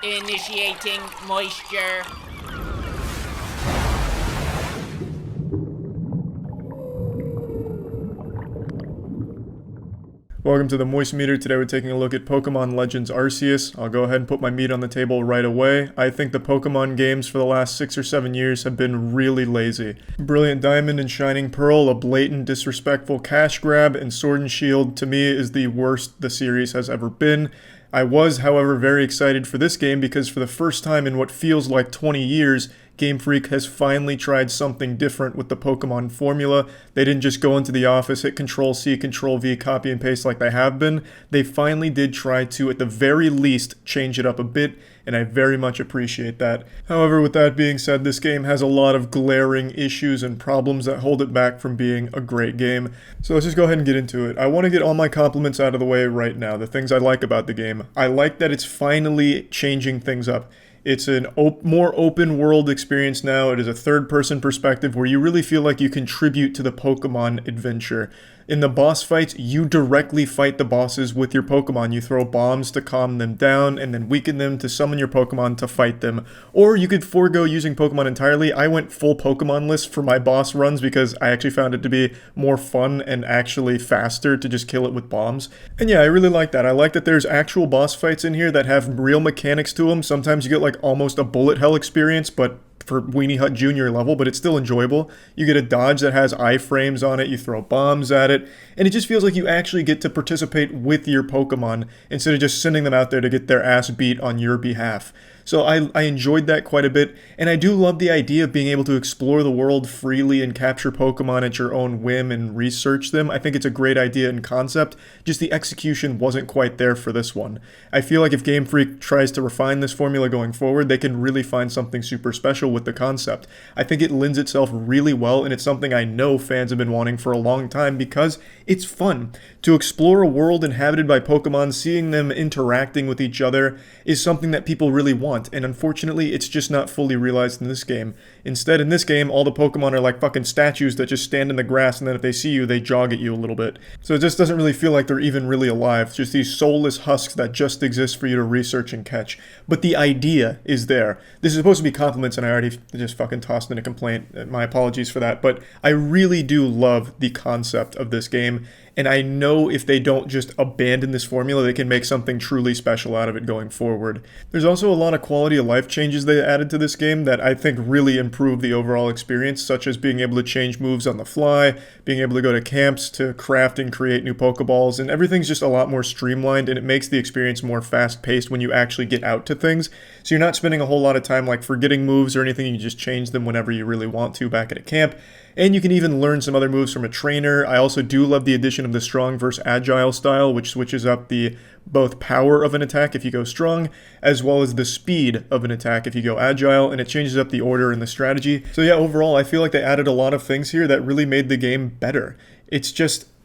Initiating moisture. Welcome to the Moist Meter. Today we're taking a look at Pokemon Legends Arceus. I'll go ahead and put my meat on the table right away. I think the Pokemon games for the last 6 or 7 years have been really lazy. Brilliant Diamond and Shining Pearl, a blatant disrespectful cash grab, and Sword and Shield to me is the worst the series has ever been. I was, however, very excited for this game because for the first time in what feels like 20 years, Game Freak has finally tried something different with the Pokemon formula. They didn't just go into the office, hit Control-C, Control-V, copy and paste like they have been. They finally did try to, at the very least, change it up a bit, and I very much appreciate that. However, with that being said, this game has a lot of glaring issues and problems that hold it back from being a great game. So let's just go ahead and get into it. I want to get all my compliments out of the way right now, the things I like about the game. I like that it's finally changing things up. It's a more open world experience now. It is a third-person perspective where you really feel like you contribute to the Pokemon adventure. In the boss fights, you directly fight the bosses with your Pokemon. You throw bombs to calm them down and then weaken them to summon your Pokemon to fight them. Or you could forego using Pokemon entirely. I went full Pokemon list for my boss runs because I actually found it to be more fun and actually faster to just kill it with bombs. And yeah, I really like that. I like that there's actual boss fights in here that have real mechanics to them. Sometimes you get like almost a bullet hell experience, but for Weenie Hut Jr. level, but it's still enjoyable. You get a dodge that has iframes on it, you throw bombs at it, and it just feels like you actually get to participate with your Pokemon instead of just sending them out there to get their ass beat on your behalf. So I enjoyed that quite a bit, and I do love the idea of being able to explore the world freely and capture Pokemon at your own whim and research them. I think it's a great idea and concept, just the execution wasn't quite there for this one. I feel like if Game Freak tries to refine this formula going forward, they can really find something super special with the concept. I think it lends itself really well, and it's something I know fans have been wanting for a long time because it's fun. To explore a world inhabited by Pokemon, seeing them interacting with each other is something that people really want, and unfortunately, it's just not fully realized in this game. Instead, in this game, all the Pokemon are like fucking statues that just stand in the grass, and then if they see you, they jog at you a little bit. So it just doesn't really feel like they're even really alive. It's just these soulless husks that just exist for you to research and catch. But the idea is there. This is supposed to be compliments, and I already just fucking tossed in a complaint. My apologies for that, but I really do love the concept of this game. And I know if they don't just abandon this formula, they can make something truly special out of it going forward. There's also a lot of quality of life changes they added to this game that I think really improve the overall experience, such as being able to change moves on the fly, being able to go to camps to craft and create new Pokeballs, and everything's just a lot more streamlined, and it makes the experience more fast-paced when you actually get out to things. So you're not spending a whole lot of time like forgetting moves or anything, you just change them whenever you really want to back at a camp. And you can even learn some other moves from a trainer. I also do love the addition of the strong versus agile style, which switches up the both power of an attack if you go strong, as well as the speed of an attack if you go agile, and it changes up the order and the strategy. So yeah, overall, I feel like they added a lot of things here that really made the game better.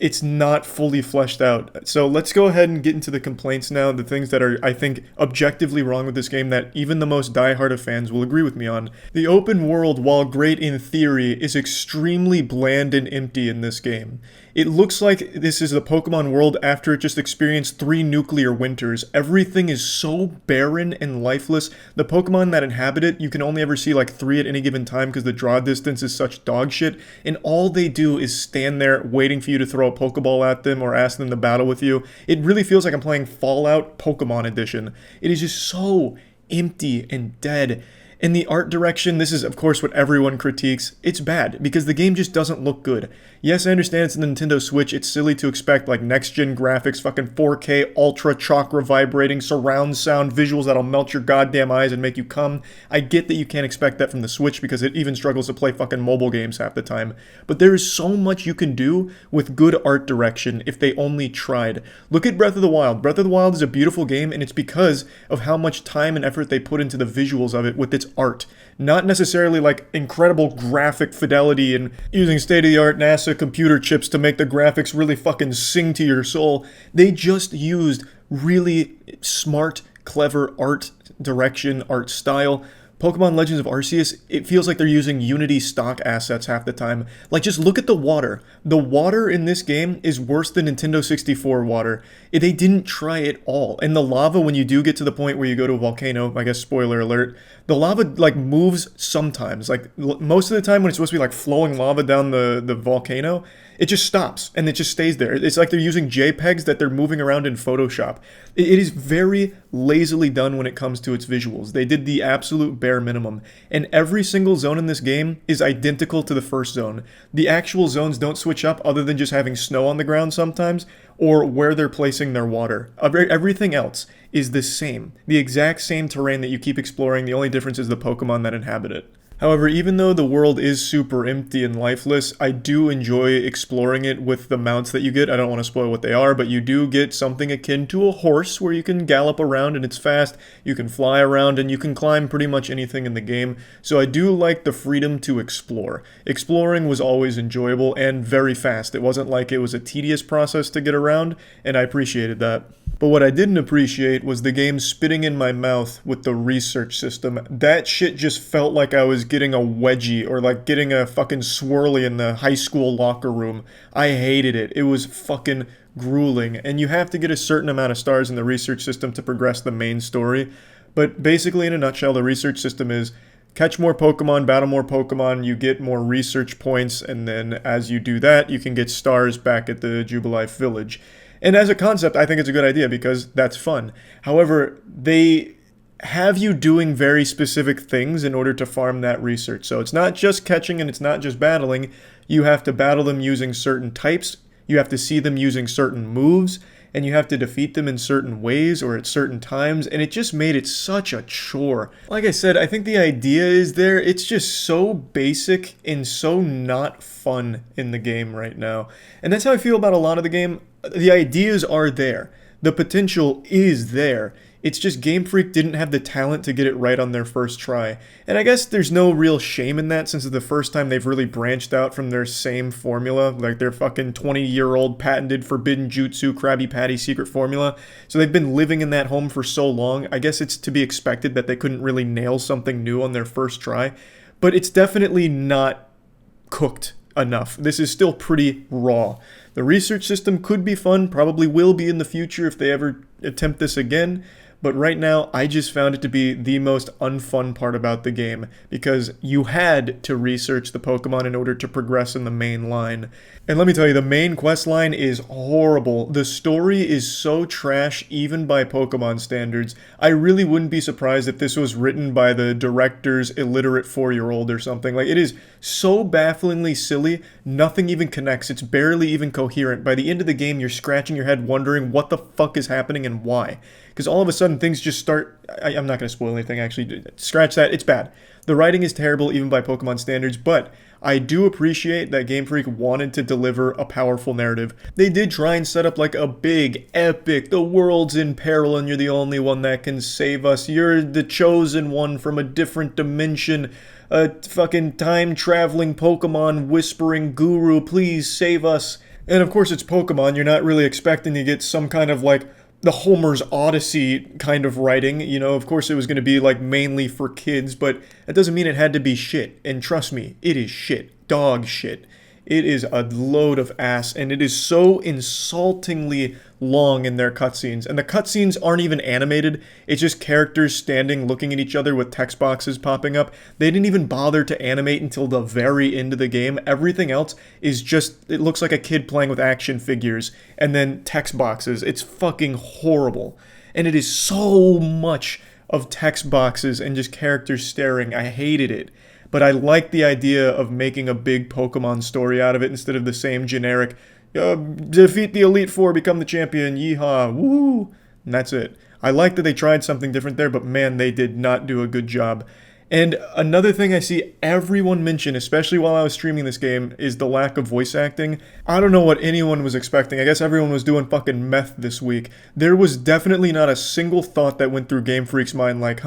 It's not fully fleshed out. So let's go ahead and get into the complaints now, the things that are, I think, objectively wrong with this game that even the most diehard of fans will agree with me on. The open world, while great in theory, is extremely bland and empty in this game. It looks like this is the Pokemon world after it just experienced 3 nuclear winters. Everything is so barren and lifeless. The Pokemon that inhabit it, you can only ever see like 3 at any given time because the draw distance is such dog shit, and all they do is stand there waiting for you to throw a Pokeball at them or ask them to battle with you. It really feels like I'm playing Fallout Pokemon Edition. It is just so empty and dead. In the art direction, this is of course what everyone critiques. It's bad because the game just doesn't look good. Yes, I understand it's a Nintendo Switch. It's silly to expect like next-gen graphics, fucking 4K, ultra chakra vibrating, surround sound, visuals that'll melt your goddamn eyes and make you come. I get that you can't expect that from the Switch because it even struggles to play fucking mobile games half the time. But there is so much you can do with good art direction if they only tried. Look at Breath of the Wild. Breath of the Wild is a beautiful game, and it's because of how much time and effort they put into the visuals of it with its art. Not necessarily like incredible graphic fidelity and using state-of-the-art NASA computer chips to make the graphics really fucking sing to your soul. They just used really smart, clever art direction, art style. Pokemon Legends of Arceus, it feels like they're using Unity stock assets half the time. Like, just look at the water. The water in this game is worse than Nintendo 64 water. They didn't try at all. And the lava, when you do get to the point where you go to a volcano, I guess spoiler alert, the lava, like, moves sometimes. Like, most of the time when it's supposed to be, like, flowing lava down the volcano, it just stops and it just stays there. It's like they're using JPEGs that they're moving around in Photoshop. It is very lazily done when it comes to its visuals. They did the absolute bare minimum. And every single zone in this game is identical to the first zone. The actual zones don't switch up other than just having snow on the ground sometimes or where they're placing their water. Everything else is the same. The exact same terrain that you keep exploring. The only difference is the Pokemon that inhabit it. However, even though the world is super empty and lifeless, I do enjoy exploring it with the mounts that you get. I don't want to spoil what they are, but you do get something akin to a horse where you can gallop around and it's fast, you can fly around, and you can climb pretty much anything in the game. So I do like the freedom to explore. Exploring was always enjoyable and very fast. It wasn't like it was a tedious process to get around, and I appreciated that. But what I didn't appreciate was the game spitting in my mouth with the research system. That shit just felt like I was getting a wedgie or like getting a fucking swirly in the high school locker room. I hated it. It was fucking grueling. And you have to get a certain amount of stars in the research system to progress the main story. But basically, in a nutshell, the research system is catch more Pokemon, battle more Pokemon, you get more research points, and then as you do that, you can get stars back at the Jubilife Village. And as a concept, I think it's a good idea because that's fun. However, they have you doing very specific things in order to farm that research. So it's not just catching and it's not just battling. You have to battle them using certain types. You have to see them using certain moves. And you have to defeat them in certain ways or at certain times. And it just made it such a chore. Like I said, I think the idea is there. It's just so basic and so not fun in the game right now. And that's how I feel about a lot of the game. The ideas are there. The potential is there. It's just Game Freak didn't have the talent to get it right on their first try. And I guess there's no real shame in that since it's the first time they've really branched out from their same formula, like their fucking 20-year-old patented forbidden jutsu Krabby Patty secret formula. So they've been living in that home for so long, I guess it's to be expected that they couldn't really nail something new on their first try. But it's definitely not cooked enough. This is still pretty raw. The research system could be fun, probably will be in the future if they ever attempt this again. But right now, I just found it to be the most unfun part about the game, because you had to research the Pokemon in order to progress in the main line. And let me tell you, the main quest line is horrible. The story is so trash, even by Pokemon standards. I really wouldn't be surprised if this was written by the director's illiterate 4-year-old or something. Like, it is so bafflingly silly, nothing even connects. It's barely even coherent. By the end of the game, you're scratching your head wondering what the fuck is happening and why. Because all of a sudden, things just start... I'm not going to spoil anything, actually. Scratch that. It's bad. The writing is terrible, even by Pokemon standards, but I do appreciate that Game Freak wanted to deliver a powerful narrative. They did try and set up like a big, epic, the world's in peril and you're the only one that can save us. You're the chosen one from a different dimension. A fucking time-traveling Pokemon whispering guru, please save us. And of course, it's Pokemon. You're not really expecting to get some kind of like the Homer's Odyssey kind of writing. You know, of course it was going to be like mainly for kids, but that doesn't mean it had to be shit. And trust me, it is shit. Dog shit. It is a load of ass, and it is so insultingly long in their cutscenes. And the cutscenes aren't even animated. It's just characters standing looking at each other with text boxes popping up. They didn't even bother to animate until the very end of the game. Everything else is just, it looks like a kid playing with action figures and then text boxes. It's fucking horrible. And it is so much of text boxes and just characters staring. I hated it. But I like the idea of making a big Pokemon story out of it instead of the same generic, defeat the Elite Four, become the champion, yeehaw, woo, and that's it. I like that they tried something different there, but man, they did not do a good job. And another thing I see everyone mention, especially while I was streaming this game, is the lack of voice acting. I don't know what anyone was expecting. I guess everyone was doing fucking meth this week. There was definitely not a single thought that went through Game Freak's mind like,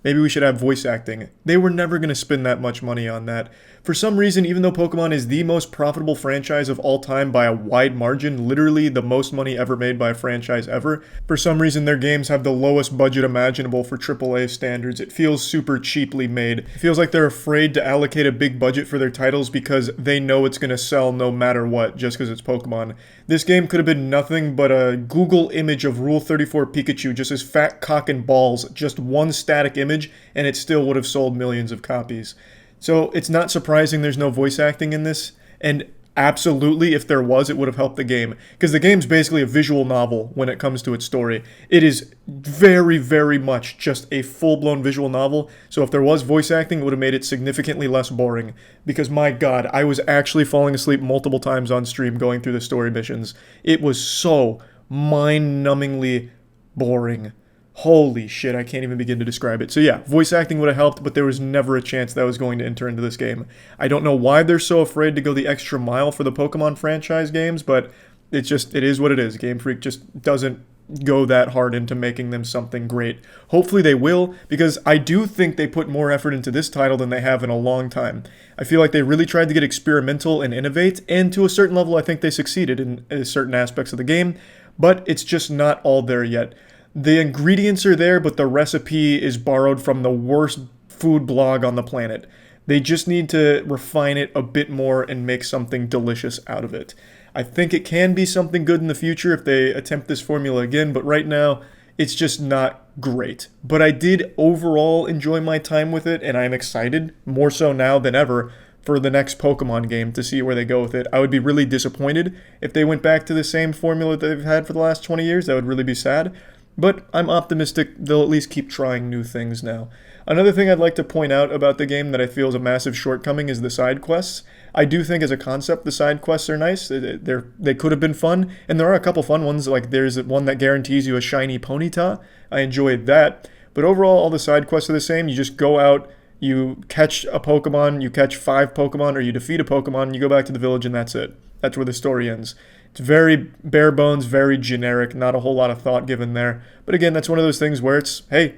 Maybe we should have voice acting. They were never going to spend that much money on that. For some reason, even though Pokemon is the most profitable franchise of all time by a wide margin, literally the most money ever made by a franchise ever, for some reason their games have the lowest budget imaginable for AAA standards. It feels super cheaply made. It feels like they're afraid to allocate a big budget for their titles because they know it's going to sell no matter what, just because it's Pokemon. This game could have been nothing but a Google image of Rule 34 Pikachu, just his fat cock and balls, just one static image, and it still would have sold millions of copies. So it's not surprising there's no voice acting in this, and absolutely, if there was, it would have helped the game, because the game's basically a visual novel when it comes to its story. It is very, very much just a full-blown visual novel, so if there was voice acting, it would have made it significantly less boring, because my god, I was actually falling asleep multiple times on stream going through the story missions. It was so mind-numbingly boring. Holy shit, I can't even begin to describe it. So yeah, voice acting would have helped, but there was never a chance that was going to enter into this game. I don't know why they're so afraid to go the extra mile for the Pokemon franchise games, but it is what it is. Game Freak just doesn't go that hard into making them something great. Hopefully they will, because I do think they put more effort into this title than they have in a long time. I feel like they really tried to get experimental and innovate, and to a certain level I think they succeeded in certain aspects of the game, but it's just not all there yet. The ingredients are there, but the recipe is borrowed from the worst food blog on the planet. They just need to refine it a bit more and make something delicious out of it. I think it can be something good in the future if they attempt this formula again, but right now, it's just not great. But I did overall enjoy my time with it, and I'm excited, more so now than ever, for the next Pokemon game to see where they go with it. I would be really disappointed if they went back to the same formula that they've had for the last 20 years. That would really be sad. But I'm optimistic they'll at least keep trying new things now. Another thing I'd like to point out about the game that I feel is a massive shortcoming is the side quests. I do think as a concept the side quests are nice. They could have been fun, and there are a couple fun ones, like there's one that guarantees you a shiny Ponyta. I enjoyed that. But overall, all the side quests are the same. You just go out, you catch a Pokemon, you catch 5 Pokemon, or you defeat a Pokemon, you go back to the village, and that's it. That's where the story ends. It's very bare bones, very generic, not a whole lot of thought given there. But again, that's one of those things where it's, hey,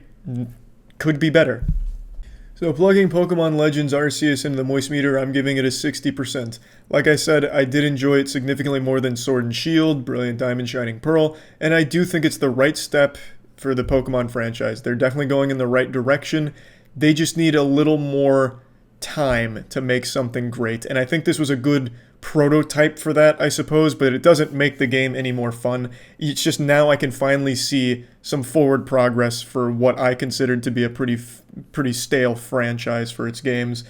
could be better. So plugging Pokemon Legends Arceus into the Moist Meter, I'm giving it a 60%. Like I said, I did enjoy it significantly more than Sword and Shield, Brilliant Diamond, Shining Pearl, and I do think it's the right step for the Pokemon franchise. They're definitely going in the right direction. They just need a little more time to make something great, and I think this was a good prototype for that, I suppose, but it doesn't make the game any more fun. It's just now I can finally see some forward progress for what I considered to be a pretty stale franchise for its games.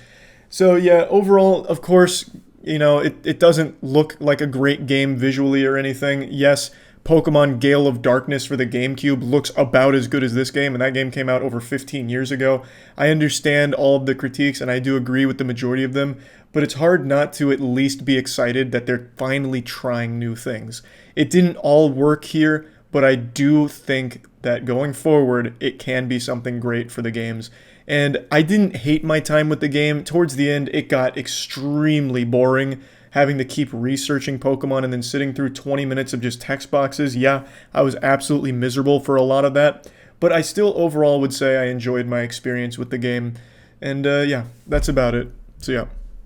So yeah, overall, of course, it doesn't look like a great game visually or anything. Yes, Pokemon Gale of Darkness for the GameCube looks about as good as this game, and that game came out over 15 years ago. I understand all of the critiques, and I do agree with the majority of them, but it's hard not to at least be excited that they're finally trying new things. It didn't all work here, but I do think that going forward, it can be something great for the games. And I didn't hate my time with the game. Towards the end, it got extremely boring, having to keep researching Pokemon and then sitting through 20 minutes of just text boxes. Yeah, I was absolutely miserable for a lot of that, but I still overall would say I enjoyed my experience with the game. And yeah, that's about it. So yeah.